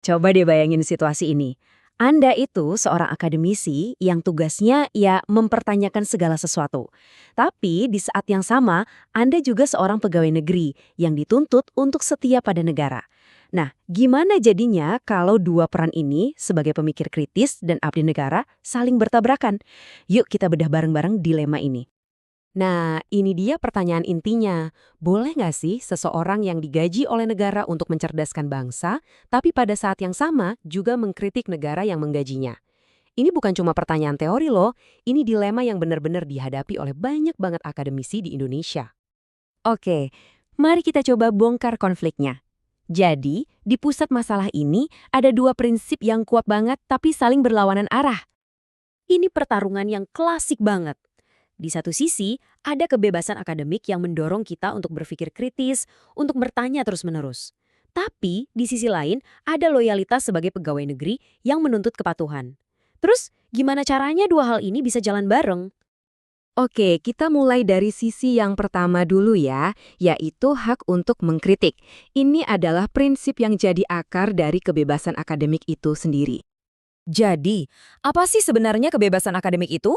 Coba deh bayangin situasi ini. Anda itu seorang akademisi yang tugasnya ya mempertanyakan segala sesuatu. Tapi di saat yang sama, Anda juga seorang pegawai negeri yang dituntut untuk setia pada negara. Nah, gimana jadinya kalau dua peran ini sebagai pemikir kritis dan abdi negara saling bertabrakan? Yuk kita bedah bareng-bareng dilema ini. Nah, ini dia pertanyaan intinya. Boleh nggak sih seseorang yang digaji oleh negara untuk mencerdaskan bangsa, tapi pada saat yang sama juga mengkritik negara yang menggajinya? Ini bukan cuma pertanyaan teori loh, ini dilema yang benar-benar dihadapi oleh banyak banget akademisi di Indonesia. Oke, mari kita coba bongkar konfliknya. Jadi, di pusat masalah ini ada dua prinsip yang kuat banget tapi saling berlawanan arah. Ini pertarungan yang klasik banget. Di satu sisi, ada kebebasan akademik yang mendorong kita untuk berpikir kritis, untuk bertanya terus-menerus. Tapi, di sisi lain, ada loyalitas sebagai pegawai negeri yang menuntut kepatuhan. Terus, gimana caranya dua hal ini bisa jalan bareng? Oke, kita mulai dari sisi yang pertama dulu ya, yaitu hak untuk mengkritik. Ini adalah prinsip yang jadi akar dari kebebasan akademik itu sendiri. Jadi, apa sih sebenarnya kebebasan akademik itu?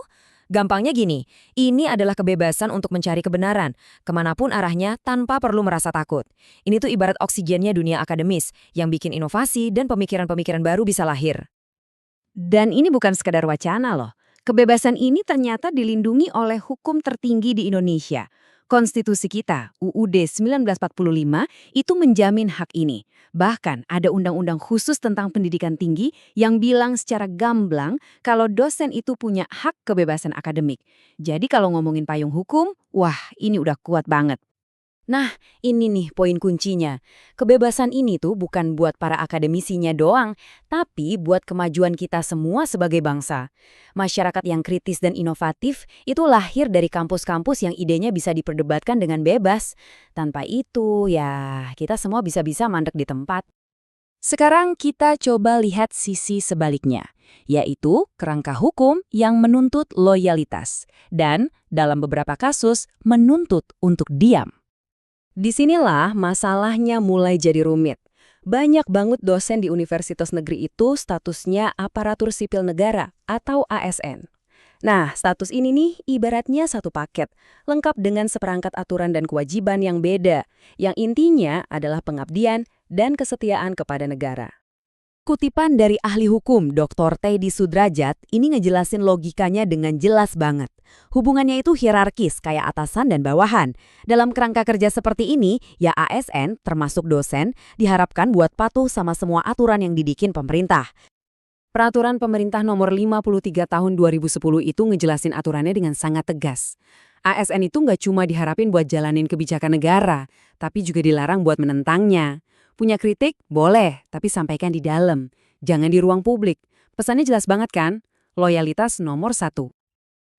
Gampangnya gini, ini adalah kebebasan untuk mencari kebenaran, kemanapun arahnya tanpa perlu merasa takut. Ini tuh ibarat oksigennya dunia akademis, yang bikin inovasi dan pemikiran-pemikiran baru bisa lahir. Dan ini bukan sekadar wacana loh. Kebebasan ini ternyata dilindungi oleh hukum tertinggi di Indonesia. Konstitusi kita, UUD 1945, itu menjamin hak ini. Bahkan ada undang-undang khusus tentang pendidikan tinggi yang bilang secara gamblang kalau dosen itu punya hak kebebasan akademik. Jadi kalau ngomongin payung hukum, wah ini udah kuat banget. Nah, ini nih poin kuncinya. Kebebasan ini tuh bukan buat para akademisinya doang, tapi buat kemajuan kita semua sebagai bangsa. Masyarakat yang kritis dan inovatif itu lahir dari kampus-kampus yang idenya bisa diperdebatkan dengan bebas. Tanpa itu, ya kita semua bisa-bisa mandek di tempat. Sekarang kita coba lihat sisi sebaliknya, yaitu kerangka hukum yang menuntut loyalitas dan dalam beberapa kasus menuntut untuk diam. Disinilah masalahnya mulai jadi rumit. Banyak banget dosen di universitas negeri itu statusnya aparatur sipil negara atau ASN. Nah, status ini nih ibaratnya satu paket, lengkap dengan seperangkat aturan dan kewajiban yang beda, yang intinya adalah pengabdian dan kesetiaan kepada negara. Kutipan dari ahli hukum Dr. Teddy Sudrajat ini ngejelasin logikanya dengan jelas banget. Hubungannya itu hierarkis kayak atasan dan bawahan. Dalam kerangka kerja seperti ini, ya ASN termasuk dosen diharapkan buat patuh sama semua aturan yang dibikin pemerintah. Peraturan pemerintah nomor 53 tahun 2010 itu ngejelasin aturannya dengan sangat tegas. ASN itu nggak cuma diharapin buat jalanin kebijakan negara, tapi juga dilarang buat menentangnya. Punya kritik? Boleh, tapi sampaikan di dalam. Jangan di ruang publik. Pesannya jelas banget kan? Loyalitas nomor 1.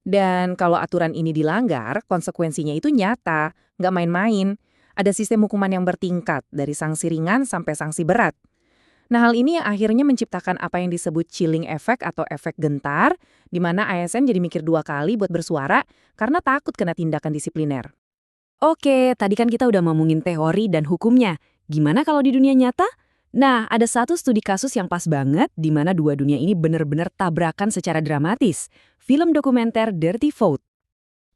Dan kalau aturan ini dilanggar, konsekuensinya itu nyata, nggak main-main. Ada sistem hukuman yang bertingkat, dari sanksi ringan sampai sanksi berat. Nah, hal ini yang akhirnya menciptakan apa yang disebut chilling effect atau efek gentar, di mana ASN jadi mikir dua kali buat bersuara karena takut kena tindakan disipliner. Oke, tadi kan kita udah ngomongin teori dan hukumnya. Gimana kalau di dunia nyata? Nah, ada satu studi kasus yang pas banget di mana dua dunia ini benar-benar tabrakan secara dramatis. Film dokumenter Dirty Vote.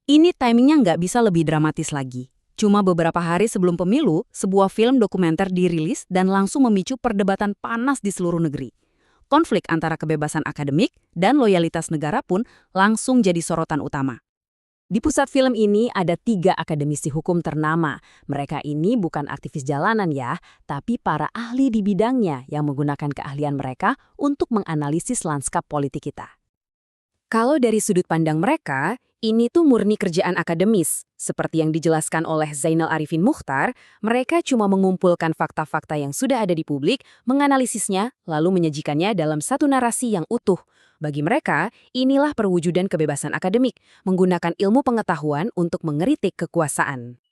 Ini timingnya nggak bisa lebih dramatis lagi. Cuma beberapa hari sebelum pemilu, sebuah film dokumenter dirilis dan langsung memicu perdebatan panas di seluruh negeri. Konflik antara kebebasan akademik dan loyalitas negara pun langsung jadi sorotan utama. Di pusat film ini ada 3 akademisi hukum ternama. Mereka ini bukan aktivis jalanan ya, tapi para ahli di bidangnya yang menggunakan keahlian mereka untuk menganalisis lanskap politik kita. Kalau dari sudut pandang mereka, ini tuh murni kerjaan akademis. Seperti yang dijelaskan oleh Zainal Arifin Muchtar, mereka cuma mengumpulkan fakta-fakta yang sudah ada di publik, menganalisisnya, lalu menyajikannya dalam satu narasi yang utuh. Bagi mereka, inilah perwujudan kebebasan akademik, menggunakan ilmu pengetahuan untuk mengeritik kekuasaan.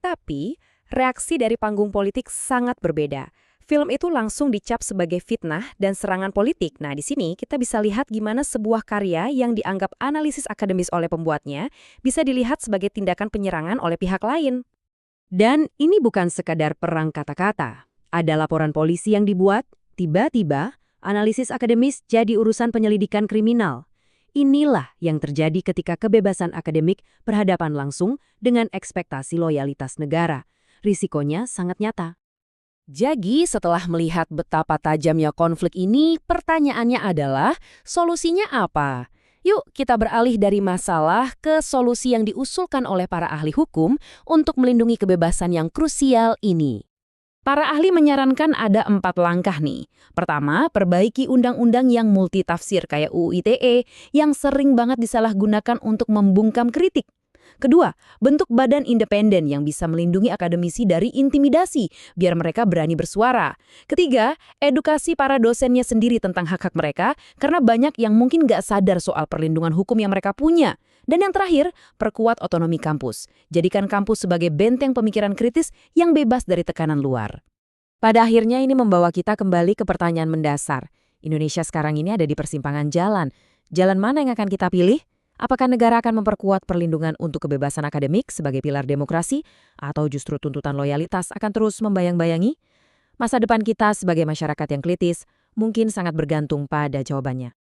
Tapi, reaksi dari panggung politik sangat berbeda. Film itu langsung dicap sebagai fitnah dan serangan politik. Nah, di sini kita bisa lihat gimana sebuah karya yang dianggap analisis akademis oleh pembuatnya bisa dilihat sebagai tindakan penyerangan oleh pihak lain. Dan ini bukan sekadar perang kata-kata. Ada laporan polisi yang dibuat, Tiba-tiba, analisis akademis jadi urusan penyelidikan kriminal. Inilah yang terjadi ketika kebebasan akademik berhadapan langsung dengan ekspektasi loyalitas negara. Risikonya sangat nyata. Jadi setelah melihat betapa tajamnya konflik ini, pertanyaannya adalah solusinya apa? Yuk kita beralih dari masalah ke solusi yang diusulkan oleh para ahli hukum untuk melindungi kebebasan yang krusial ini. Para ahli menyarankan ada 4 langkah nih. Pertama, perbaiki undang-undang yang multitafsir kayak UU ITE yang sering banget disalahgunakan untuk membungkam kritik. Kedua, bentuk badan independen yang bisa melindungi akademisi dari intimidasi, biar mereka berani bersuara. Ketiga, edukasi para dosennya sendiri tentang hak-hak mereka, karena banyak yang mungkin nggak sadar soal perlindungan hukum yang mereka punya. Dan yang terakhir, perkuat otonomi kampus. Jadikan kampus sebagai benteng pemikiran kritis yang bebas dari tekanan luar. Pada akhirnya ini membawa kita kembali ke pertanyaan mendasar. Indonesia sekarang ini ada di persimpangan jalan. Jalan mana yang akan kita pilih? Apakah negara akan memperkuat perlindungan untuk kebebasan akademik sebagai pilar demokrasi, atau justru tuntutan loyalitas akan terus membayang-bayangi? Masa depan kita sebagai masyarakat yang kritis mungkin sangat bergantung pada jawabannya.